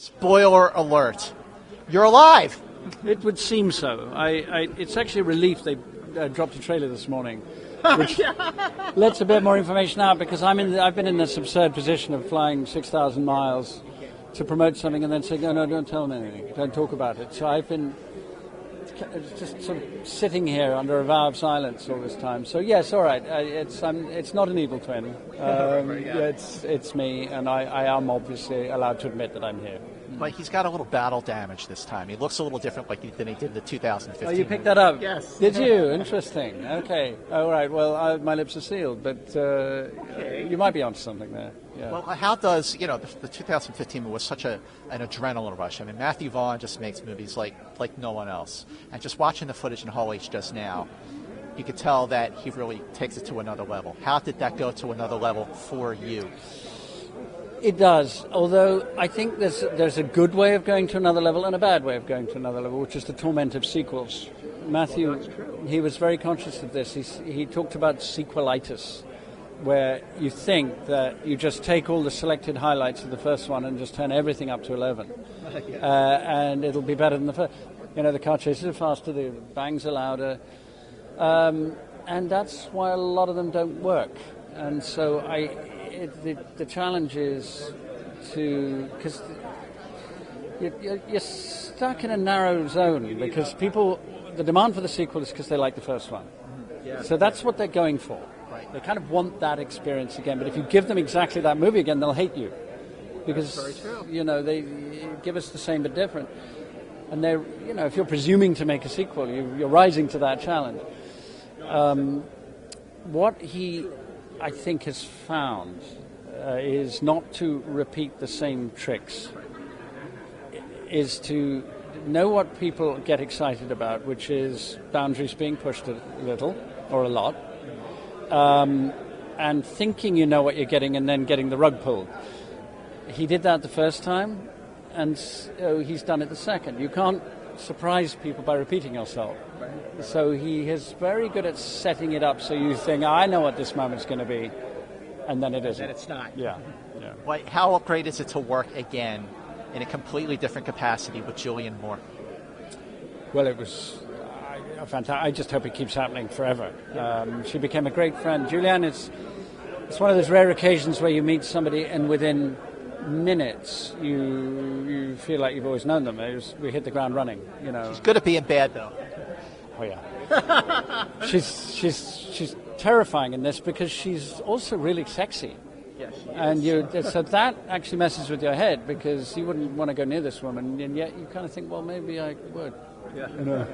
Spoiler alert. You're alive. It would seem so. It's actually a relief they dropped a trailer this morning, which lets a bit more information out, because I've been in this absurd position of flying 6,000 miles to promote something and then saying, no, don't tell me anything, don't talk about it. So I've been just sort of sitting here under a vow of silence all this time. So yes, all right, it's not an evil twin. It's me, and I am obviously allowed to admit that I'm here. But he's got a little battle damage this time. He looks a little different than he did in the 2015. Oh, you picked that up? Yes. Did you? Interesting. Okay. All right. Well, my lips are sealed, but you might be onto something there. Yeah. Well, how does, the 2015 was such an adrenaline rush. I mean, Matthew Vaughn just makes movies like no one else. And just watching the footage in Hall H just now, you could tell that he really takes it to another level. How did that go to another level for you? It does, although I think there's a good way of going to another level and a bad way of going to another level, which is the torment of sequels. Matthew, he was very conscious of this. He talked about sequelitis, where you think that you just take all the selected highlights of the first one and just turn everything up to 11, and it'll be better than the first. The car chases are faster, the bangs are louder, and that's why a lot of them don't work. And so the challenge is because you're stuck in a narrow zone, because the demand for the sequel is because they like the first one. Yeah. So that's what they're going for. Right. They kind of want that experience again, but if you give them exactly that movie again, they'll hate you, because that's very true. They give us the same but different, and they're if you're presuming to make a sequel, you're rising to that challenge. What he, I think, has found is not to repeat the same tricks, is to know what people get excited about, which is boundaries being pushed a little or a lot, and thinking you know what you're getting and then getting the rug pulled. He did that the first time, and he's done it the second. You can't surprise people by repeating yourself. So he is very good at setting it up so you think, I know what this moment's going to be, and then it isn't. And it's not. Yeah. Like, how great is it to work again in a completely different capacity with Julianne Moore? Well, it was fantastic. I just hope it keeps happening forever. She became a great friend. Julianne, it's one of those rare occasions where you meet somebody and within minutes you feel like you've always known them. We hit the ground running. She's good at being bad, though. Oh yeah. she's terrifying in this, because she's also really sexy. Yes. And so that actually messes with your head, because you wouldn't want to go near this woman, and yet you kind of think, well, maybe I would. Yeah.